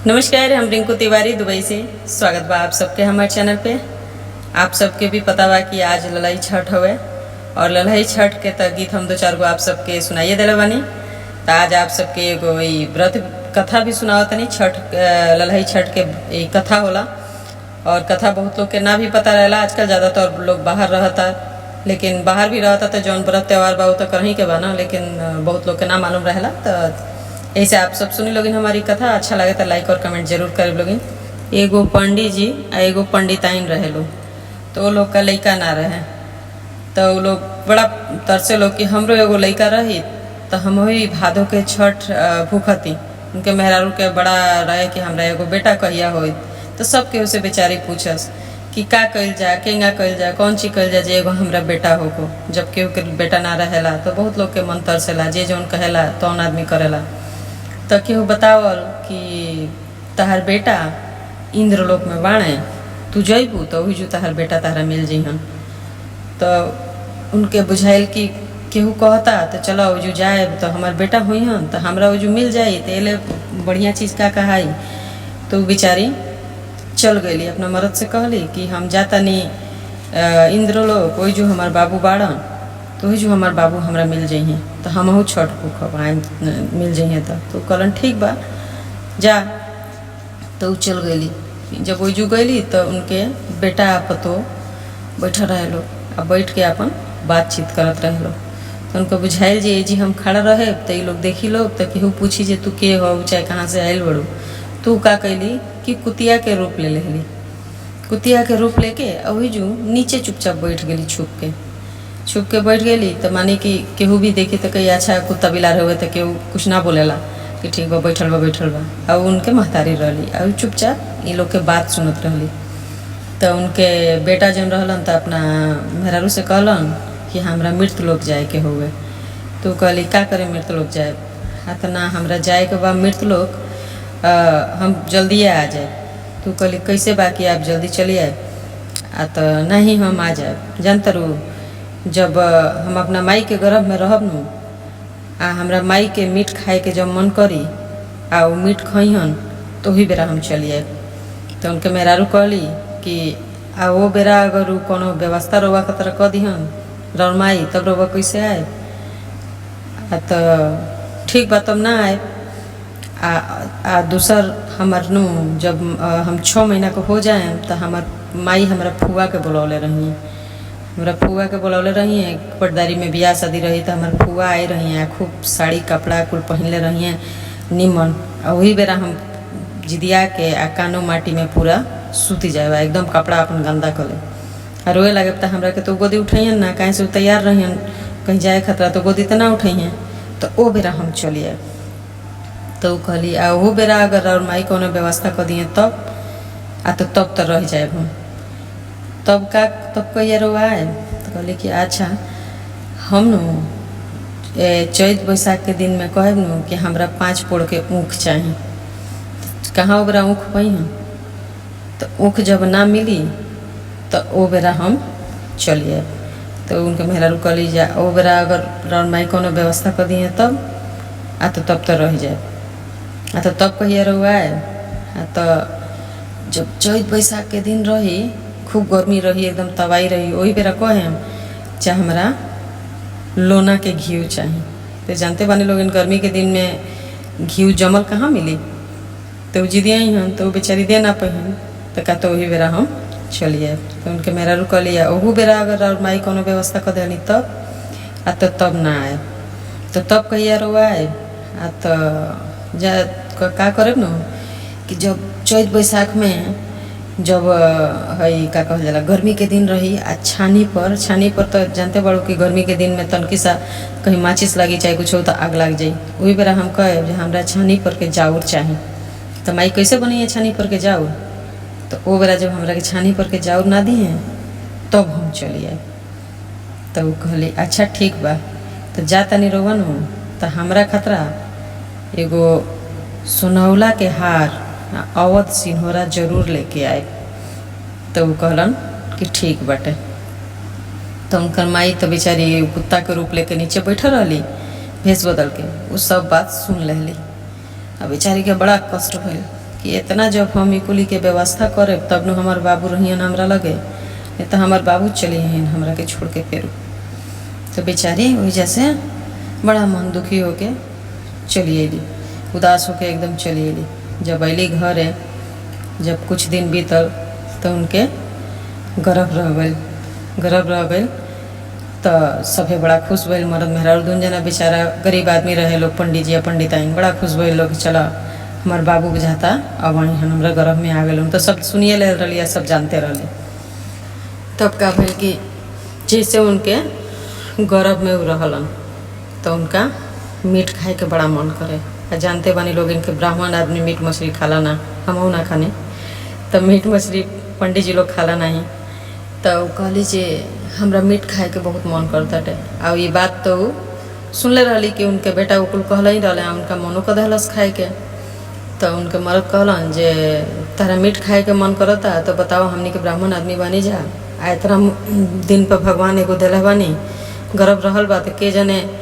नमस्कार, हम रिंकू तिवारी दुबई से। स्वागत बा आप सबके हमारे चैनल पे। आप सबके भी पता बा कि आज ललाई छठ हवे और ललाई छठ के त गीत हम दो चार गो आप सबके सुनाइए दिले बानी। तो आज आप सबके एगो ई व्रत कथा भी सुनाओ तनी। ललाई छठ के ई कथा होला और कथा बहुत लोग के ना भी पता रहेला। आजकल ज़्यादातर लोग बाहर रहता, लेकिन बाहर भी रहता तो जौन व्रत त्यौहार बा तो कहीं के बा ना, लेकिन बहुत लोग के ना मालूम रहेला। तो ऐसे आप सब सुनी लोगिन हमारी कथा। अच्छा लगे तो लाइक और कमेंट जरूर करे लोगिन। एगो पंडित जी आ एगो पंडिताइन रहे लोग, तो वो लोग का लड़का ना रहे। तो वो लोग बड़ा तरसे लोग कि हमरो एगो लड़का रही तो हम वही भादो के छठ भूखती। उनके मेहरारू के बड़ा रहे कि हमरा एगो बेटा कहिया होई। तो सबके उसे बेचारी पूछस कि का कइल जाए, केंगा कइल जाए, कौन चीज कइल जाए जे एगो हमरा बेटा होको। जब केहू के बेटा ना रहेला तो बहुत लोग के मन तरसेला, जे जौन कहेला तौन आदमी करेला। तो केहू बतावल कि तहार बेटा इंद्रलोक में बाणे, तू जइबू तो वही जो तहार बेटा तहरा मिल जइहन। तो उनके बुझाइल कि केहू कहता तो चलो वजू जाए तो हमार बेटा हुई हन तो हमरा वजू मिल जाई, तो एले बढ़िया चीज़ का कहाई। तो वो बेचारी चल गई, अपना मर्द से कहली कि हम जाता नहीं इंद्रलोक, वही जो हमार बाबू बाड़न, तो वही जो हमार बाबू हमरा मिल जाइए तो हमहू छठ भूखब आए मिल जाइए। तो कहलन ठीक बा जा। तो वो चल गई। जब वही गई तो उनके बेटा पतो बैठल रहे लोग आ बैठ के अपन बातचीत करत रहे लोग। तो उनको बुझाइल जी हम खड़ा रहे तो ये लोग देखी लोग तो केहू पूछी जे तू के हो, चाहे कहाँ से आयल बड़ू। तू का कैली कि कुतिया के रूप ले लेली। कुतिया के रूप लेके वही जो नीचे चुपचाप बैठ गई, छुप के बैठ गई। तो माने कि केहू भी देखी तो कही अच्छा कुत्ता बिलार हुए तो केहू कुछ ना बोलेला कि ठीक बा बैठल बा। और उनके महतारी रहली और चुपचाप ये लोग के बात सुनत रहली। तो उनके बेटा जन रहलन तो अपना मेहरारू से कहलन कि हमरा मृत्यु लोक जाए के हुए। तो कहली का करे मृत्यु लोक जाए। हाँ तो ना हमरा जाए के बा मृत्यु लोक, हम जल्दी आ जाए। तो कहली कैसे बाकी आप जल्दी चली आए। तो नहीं हम आ जाए, जानतरू जब हम अपना माई के गर्भ में रहब नु आ हमरा माई के मीट खाए के जब मन करी आ वो मीट खइहन तो वही बेरा हम चली आए। तो उनके मेहरारू कहली कि आ वो बेरा अगर कोनो व्यवस्था रोवा के तरह कह दिहन रौर माई तब रोवा कैसे आए। तो ठीक बा तब ना आए। आ दूसर हमार नु जब हम 6 महीना के हो जाए तो हमार माई हमारा फुआ के बुलौले रही। हमरा फुआ के बुलौले रही है। पटदारी में बियाह शादी रही तो हमारे फुआ आई रही हैं, खूब साड़ी कपड़ा कुल पहनले रही हैं निमन। और वही बेरा हम जिदिया के आ कानो माटी में पूरा सूती जाए, एकदम कपड़ा अपन गंदा कर ले और रोए लगे। तो हमरा के तो गोदी उठाइए ना, कहीं से तैयार रही कहीं जाए खतरा तो गोदी तो ना उठाइए। तो वो बेरा हम चलिए। तो कहली आ वो बेरा अगर और माई कोनो व्यवस्था कर दिए तब तब तो रह जाए हम। तब कहिए रोआए। तो कहली कि अच्छा हम चैत बैसाख के दिन में कहब नु कि हमरा 5 पोड़ के ऊख चाहिए। कहाँ वो बेरा ऊख पई हैं। तो ऊख जब ना मिली तो वो बेरा हम चलिए। तो उनके मेहरारू कहली जा वो बेरा अगर राउन माई कोनो व्यवस्था कर दिए तब तब तो रह जाए। तो तब कहिए रोआए। तो जब चैत बैसाख के दिन रही, खूब गर्मी रही, एकदम तबाही रही, वही बेरा कहे चाहे हमारा लोना के घी चाहिए। तो जानते बानी लोग इन गर्मी के दिन में घी जमल कहाँ मिली। तो जिदिया ही हन तो बेचारी दे ना पहिन। तो का तो वही बेरा हम चलिए। तो उनके मेहरारू कहलिए ओहू बेरा अगर और माई कोनो व्यवस्था कर देनी तब ना आए। तो तब कहिए रोआए। तो जा का करे न कि जब चैत बैसाख में जब हई का कहल जाला गर्मी के दिन रही आ छानी पर तो जानते बड़ो कि गर्मी के दिन में तनकी सा कहीं माचिस लगी चाहे कुछ हो तो आग लग जाई। वही बेरा हम कहे जो हमरा छानी पर के जाउर चाहिए। तो माई कैसे बनी है छानी पर के जाउर। तो वो बेरा जब हमरा के छानी पर के जाउर ना दी हैं तब हम चलिए। तो वो कहली अच्छा ठीक बा। तो जा तनी रोवन हो तो हमरा खतरा एगो सोनौला के हार अवध सिन्होरा जरूर लेके आए। तो वो कहलन कि ठीक बाटे। तो उनकर माई तो बेचारी कुत्ता के रूप लेके नीचे बैठल रहली भेष बदल के, वो सब बात सुन लेली। अब बेचारी के बड़ा कष्ट भइल कि इतना जब हम कुली के व्यवस्था करे तब न हमार बाबू रहियन हमरा लगे, नहीं तो हमार बाबू चली हैं हमरा के छोड़ के फेरू। तो बेचारी वही जैसे बड़ा मन दुखी होके चली अली, उदास होके एकदम चली अली। जब अली घर है, जब कुछ दिन बीतल तो उनके गर्भ रह गई तो सभे बड़ा खुश भइल। मर्द मेहरारू दुन जना बेचारा गरीब आदमी रहे लोग, पंडित जी या पंडिताइन बड़ा खुश भइल लोग, चला हमार बाबू बुझाता अब वहीं हमरा गर्भ में आ गए। तो सब सुनिए ले रही, सब जानते रही। तब का भइल कि जैसे उनके गर्भ में उ रहलन तो उनका मीट खाए के बड़ा मन करे। जानते बानी लोग इनके ब्राह्मण आदमी मीट मछली खाला ना, हमहू ना खाने, तो मीट मछली पंडित जी लोग खाला नहीं। तो कहली जे हमरा मीट खाए के बहुत मन करता है। और ये बात तो सुनले रही कि उनके बेटा कुल कहल ही रहा, उनका मनो कर दहलस खाए के। तो उनके मर्द कहलन जे तारा मीट खाए के मन करता तो बताओ, हमनी के ब्राह्मण आदमी बानी जा, आ इतना दिन पर भगवान एगो दिले बानी, गर्भ रहल बा तो के जने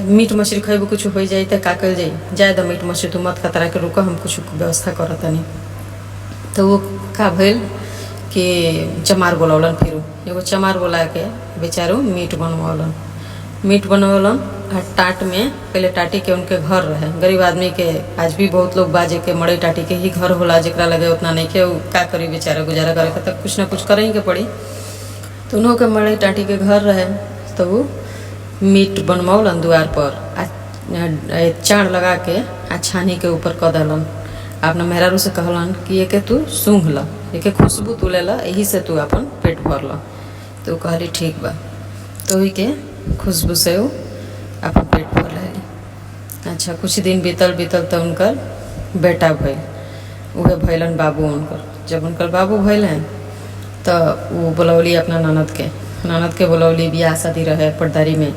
मीट मछली खेबू कुछ हो जाए तो का कल जाई, जाए दो मीट मछली तू मत खतरा के रुको, हम कुछ व्यवस्था करतनी। तो वो का भइल कि चमार बोलौलन, फिर एगो चमार बोला के बेचारो मीट बनवलन। और टाट में पहले टाटी के उनके घर रहे, गरीब आदमी के आज भी बहुत लोग बाजे के मड़ई टाटी के ही घर होला, जरा लगे उतना नहीं के का करी बेचारा, गुजारा करे के तब कुछ ना कुछ करे के पड़ी। तो उन्हों के मड़ई टाटी के घर रहे तो वो मीट बनवलन द्वार पर चाड़ लगा के आ छानी के ऊपर क दलन। अपना मेहरारू से कहलन कि ये के तू सूंघ ल, ये के खुशबू तू ले ला, यही से तू अपन पेट भर ल। तो कहली ठीक बा, तो वही के खुशबू से वो अपन पेट भर लेली। अच्छा कुछ दिन बीतल तो उनकर बेटा भइल, उहे भइलन बाबू उनकर। जब उनकर बाबू भइल हैं तो वो बुलौली अपना ननद के बुलौली, बियाह शादी रहे पटदारी में,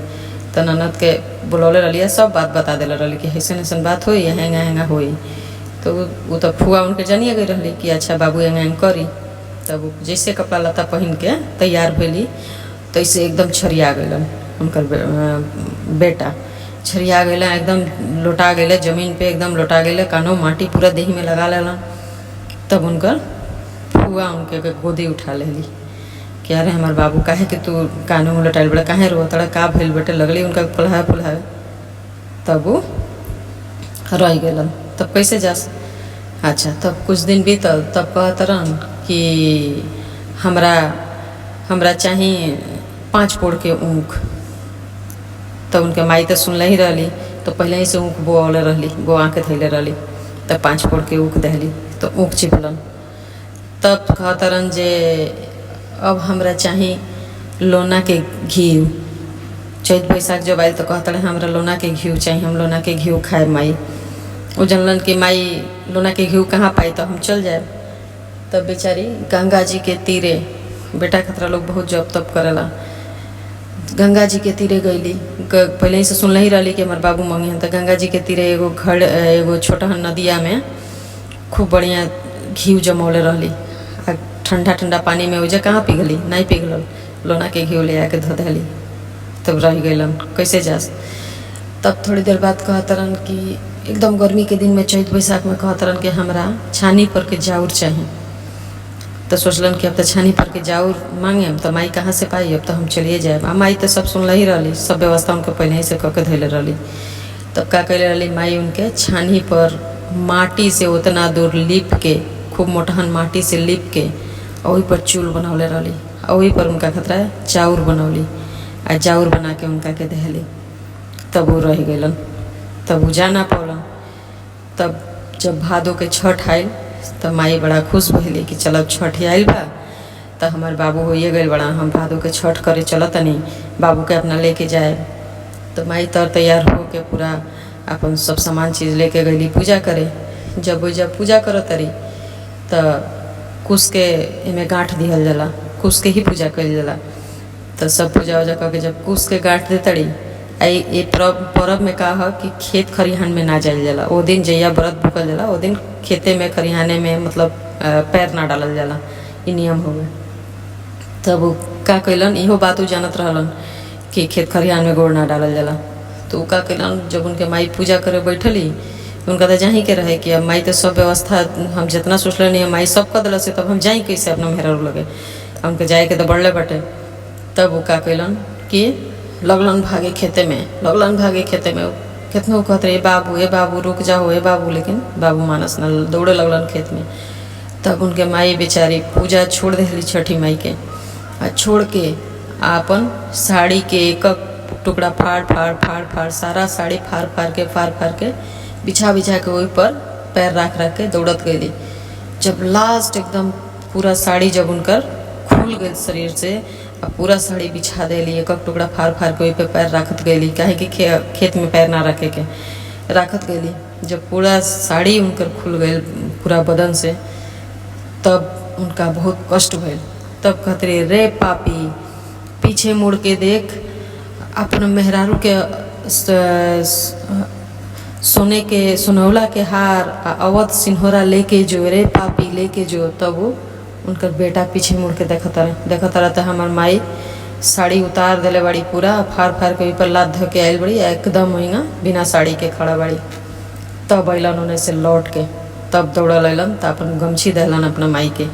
तो ननद के बुलौले रही, सब बात बता दिल रही कि ऐसा ऐसा बात हुई, हेंगा हुई। तो वो तो फुआ उनके जानिए गई रही कि अच्छा बाबू हेंगा करी। तब जैसे कपड़ा लत्ता पहन के तैयार भैली तो ऐसे एकदम छरिया गलन उनकर बेटा, छरिया गए एकदम लौटा गए जमीन पे, एकदम लौटा गए, कानो माटी पूरा देह में लगा लेलन। तब उनकर फुआ उनके गोदी उठा लेली कि अरे हमार बाबू काहे कि तू कानों में लटाइल बड़ा, काहे रो तड़ा, का भइल बेटे, लगली उनका फुलावे। तब वो रह गलन। तब कैसे जास। अच्छा तब कुछ दिन बीतल, तब कहतरन कि हमरा चाहिए 5 पोड़ के ऊँख। तब उनके माई तो सुनले ही रही, तो पहले ही से ऊँख बोले रही, बोआ के धैले रही। तब 5 पोड़ के ऊँख दहली तो ऊँख चिपलन। तब कहतरन जे अब हमरा चाहिए लोना के घी। चैत बैसाख जब आयल तो कहता हमरा लोना के घी चाहिए, हम लोना के घी खाए। माई वो जनलन कि माई लोना के घी कहाँ पाई, तो हम चल जाए। तब बेचारी गंगा जी के तीरे, बेटा खतरा लोग बहुत जब तब करेला, गंगा जी के तीरे गईली। पहले ही से सुनल ही रही कि हमारे बाबू मंगी। तो गंगा जी के तीरे एगो छोटा नदिया में खूब बढ़िया घी जमौले रही। ठंडा पानी में उजे कहाँ पिघली, नहीं पिघल, लोना के घी ले आके धो देली। तब रह गलन कैसे जास। तब थोड़ी देर बाद कहतरन कि एकदम गर्मी के दिन में चैत बैसाख में कहतरन कि हमरा छानी पर के जाउर चाहिए। तो सोचलन कि अब तो छानी पर के जाउर मांगे, तो माई कहाँ से पाई, अब तो हम चलिए जाए। माई तो सब सुनल ही रही, सब व्यवस्था उनके पहले ही से कह के धैले रही। तब का कैले रही माई, उनके छानी पर माटी से उतना दूर लीप के, खूब मोटहन माटी से लीप के वही पर चूल बनौले रही। वही पर उनका खतरा चाउर बनौली आ चाउर बना के उनका के दहली। तब वो रह गलन, तब वो जाना पड़ल। तब जब भादो के छठ आयल तब माई बड़ा खुश भैली कि चल अब छठ आयल बा, तो हमार बाबू होइए गए बड़ा, हम भादो के छठ करे चलत नहीं, बाबू के अपना लेके जाए। तो माई तर तैयार हो के पूरा अपन सब सामान चीज़ लेके गईली पूजा करे। जब पूजा करत तरी तो कुश के एमे गांठ दिहल जाला, कुश के ही पूजा कइल जाला। तो सब पूजा उजा करके जब कुश के गांठ दे तड़ी, ये पर्व में का है कि खेत खरिहान में ना जाइल जाला। वो दिन जैया व्रत भूखल जाला, वो दिन खेते में खरिहाने में मतलब पैर ना डालल जाला, ये नियम हो गए। तब वो का कैलन, इहो बात वो जानत रहलन कि खेत खरिहान में गोड़ ना डालल जाला। तो वो का कैलन, जब उनके माई पूजा करे बैठली उनका तो जाही के रहे कि अब माई तो सब व्यवस्था हम जितना सोचल नहीं माई सब कर दिल से, तब हम जाई कैसे अपना मेहरारू लगे, उनके जाए के तो बढ़ले बटे। तब वो का कैलन कि लगलन भागे खेते में, लगलन भागे खेते में। कितनों कहते रहे ए बाबू रुक जाओ ए बाबू, लेकिन बाबू मानस न, दौड़े लगलन खेत में। तब उनके माई बेचारी पूजा छोड़ दिली छठी माई के, आ छोड़ के आपन साड़ी के एक टुकड़ा फाड़ फाड़ फाड़ फाड़ सारा साड़ी फाड़ फाड़ के बिछा के वही पर पैर रख के दौड़त गई। जब लास्ट एकदम पूरा साड़ी जब उनकर खुल गई शरीर से, अब पूरा साड़ी बिछा देली, एक टुकड़ा फाड़ के वही पे पैर रखत गई, काहे कि खेत में पैर ना रखे के रखत गई। जब पूरा साड़ी उनकर खुल गई पूरा बदन से, तब उनका बहुत कष्ट भइल। तब कहते रहे रे पापी, पीछे मुड़ के देख, अपने मेहरारू के सोने के सुनौला के हार अवध सिन्होरा लेके जो, रे पापी लेके जो। तब वो उनकर बेटा पीछे मुड़ के देखता रहे तो हमार माई साड़ी उतार दिले बड़ी, पूरा फाड़ के ऊपर लाद धो के आयल बड़ी, एकदम वहीं बिना साड़ी के खड़ा बड़ी। तब अलन उन्हें से लौट के, तब दौड़ल अलन तो अपन गमछी दहलन अपना माई के,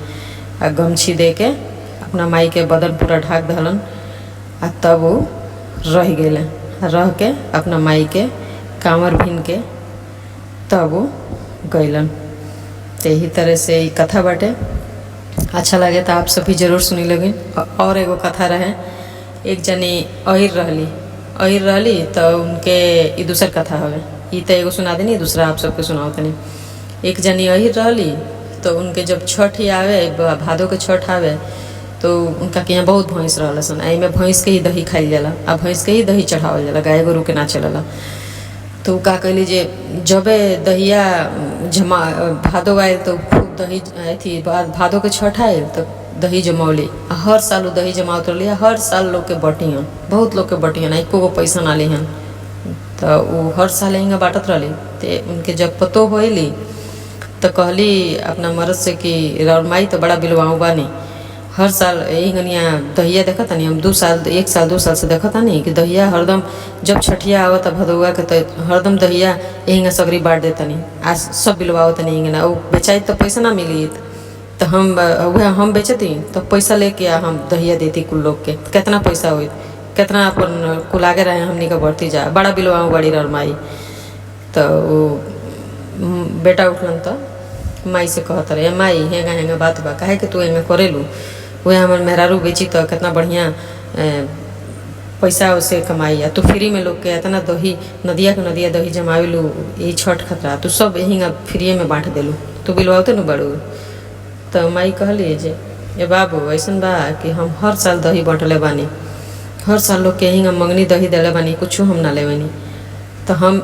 आ गमछी दे के अपना माई के बदन पूरा ढाक दहलन। आ तब वो रह गए, रह के अपना माई के कांवर भीन के तब वो गैलन। तो यही तरह से ये कथा बाटे। अच्छा लगे तो आप सभी जरूर सुनी लगी। और एगो कथा रहे, एक जनी अहिर रहली तो उनके ये दूसर कथा हवे, ये तो एगो सुना देनी, दूसरा आप सबके सुनाओ तनी। एक जनी अहिर रहली तो उनके जब छठ ही आवे, भादो के छठ आवे, तो उनका के यहाँ बहुत भैंस रहल सन। आई में भैंस के ही दही खाइल जाला, आ भैंस के ही दही चढ़ावल जाला, गाय गोरू के ना चलला। तो का कहली जे जबे दहिया जमा भादो आए तो खूब दही थी, भादो के छठ आए तो दही जमौली, हर साल वो दही जमावत रही, हर साल लोग के बटियन, बहुत लोग के बटियन, एको गो पैसा ना लिहन। तो वो हर साल हिंगा बाटत रही। तो उनके जब पतो होली तो कहली अपना मर्द से कि राउर माई तो बड़ा बिलवाऊ बानी, हर साल यही गनिया दहिया देखा था नहीं, हम 2 साल 1 साल 2 साल से देखा था नहीं कि दहिया हरदम जब छठिया आवत भदौआ के तो हरदम दहिया यही सगरी बांट देता नहीं, आज सब बिलवावत नहीं ना, वो बेचाई तो पैसा ना मिली तो हम बेचती तो पैसा लेके हम दहिया देती कुल लोग के, कितना पैसा हुई, कितना अपन कुल आगे रहे हमनी का बढ़ती जा, बड़ा बिलवाऊ बड़ी रह माई। तो वो बेटा उठलन तो माई से कहता रहे, माई हेंगा बात बा, काहे कि तू हेंगा करेलू, वह हमारे मेहरारू बेची तो कितना बढ़िया पैसा उसे कमाई, आ तू फ्री में लोग के इतना दही नदिया के नदिया दही जमावेलू, यही छठ खतरा तू सब यही फ्री में बांट देलू, तू बिलवाते न बड़ू। तो माई कहली जे ए बाबू ऐसा बा कि हम हर साल दही बांटले बानी, हर साल लोग के यही मंगनी दही दिले बानी, कुछ हम ना लेवनी, तो हम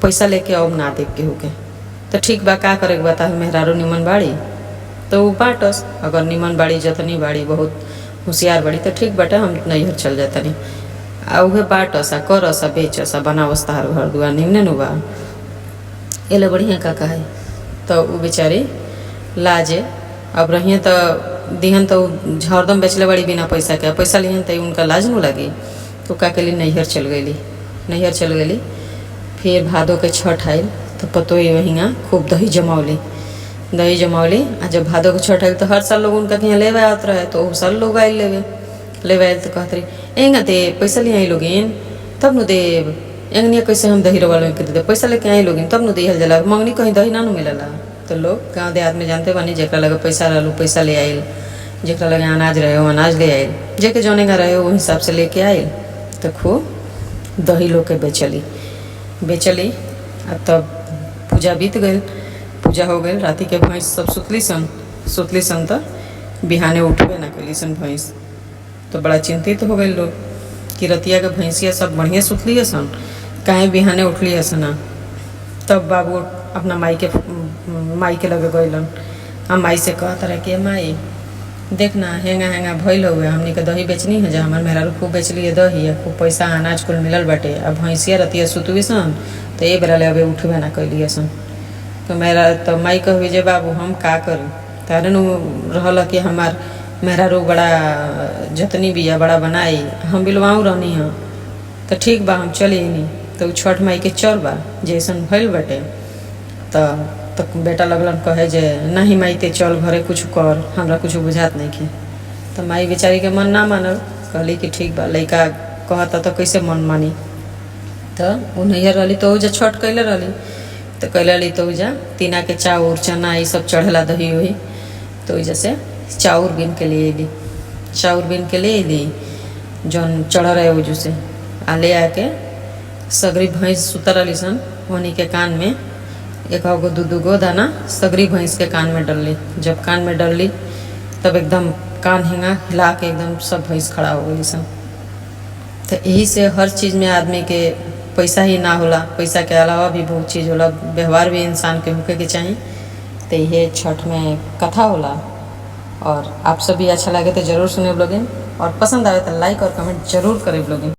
पैसा लेके अब ना देख के होके। तो ठीक बा, का करे के बता, मेहरारू निमन बाड़ी तो वो बाटस, अगर निमन बाड़ी जतनी बाड़ी बहुत होशियार बाड़ी तो ठीक बाटे, हम नैहर चल जाता नहीं, आ उहे बाटस आ करस आ बेचस आ बनावस तार घर दुआर निमने नु बा, एले बढ़िया का कहे। तो वो बेचारी लाजे अब रहिए तो दिहन तो हरदम बेचले बड़ी बिना पैसा के, पैसा लिहन तो उनका लाज न लगी। तो का के लिए नैहर चल गई। फिर भादो के छठ आयल तो पतो ही वहीं खूब दही जमौली, आ जब भादो के छठ आयल तो हर साल लोग उनका यहाँ लेवे आत रहे, तो वो साल लोग आयल लेवे आयल तो कहते रही एंगा दे पैसा ले आई लोगिन तब न देव, एंगनिया कैसे हम दही रवा के दे, पैसा लेके आई लोगिन तब न दिहल जाला, मंगनी कहीं दही ना मिलला। तो लोग गाँव देहात में जानते बानी, जरा लगे पैसा रहलू पैसा ले आयल, जरा लगे अनाज रहे हो अनाज ले आयल, जेके जौने का रहे हो वो हिसाब से लेके आयल। तो खूब दही लोग के बेचली आ तब पूजा बीत गई, पूजा हो गई, राति के भैंस सब सुतली सन तो बिहाने उठबे ना कैली सन भैंस। तो बड़ा चिंतित हो गए लोग कि रतिया के भैंसिया सब बढ़िया सुतली है सन, काहे बिहाने उठली है सना। तब बाबू अपना माई के लगे गइलन, हम माई से कहता रहे कि माई देखना हेंगा भइल हुए, हमनी के दही बेचनी है, जा हमार मेहरारू खूब बेचली है दही है, खूब पैसा अनाज कुल मिलल बाटे, अब भैंसिया रतिया सुतवी सन तो ए बेरा ले अबे उठबे ना कैली सन। तो माई कहबी जे बाबू हम का करी, तारे नु रहल कि हमार मेहरारू बड़ा जतनी बिया बड़ा बनाई, हम बिलवाऊ रहनी है, तो ठीक बा हम चली नहीं। तो छठ माई के चर बा जैसन भइल बाटे तो बेटा लगलन कहे जे नहीं माई ते चल घरे कुछ कर, हमरा कुछ बुझात नहीं खे। तो माई बेचारी के मन ना मानल, कहली कि ठीक बा, लइका कहता तो कैसे मन मानी। तो वो नैहर रही तो उजा छठ कैले रही, तो कैले रही तो उजा तीना के चाउर चना ये सब चढ़ेला दही वही, तो वजह से चाउर बीन के लिए अली, चाउर बीन के लिए अली जौन चढ़ रहे वजू से आ ले आके सगरी भैंस सुतर रही सन, उन्हीं के कान में एक गो दू गो दाना सगरी भैंस के कान में डलली। जब कान में डलली तब एकदम कान हिंगा हिला के एकदम सब भैंस खड़ा हो गई सन। तो यही से हर चीज़ में आदमी के पैसा ही ना होला, पैसा के अलावा भी बहुत चीज़ होला, व्यवहार भी इंसान के होके के चाहिए। तो ये छठ में कथा होला और आप सभी अच्छा लगे तो ज़रूर सुने ब्लॉगिंग, और पसंद आए तो लाइक और कमेंट जरूर करें ब्लॉगिंग।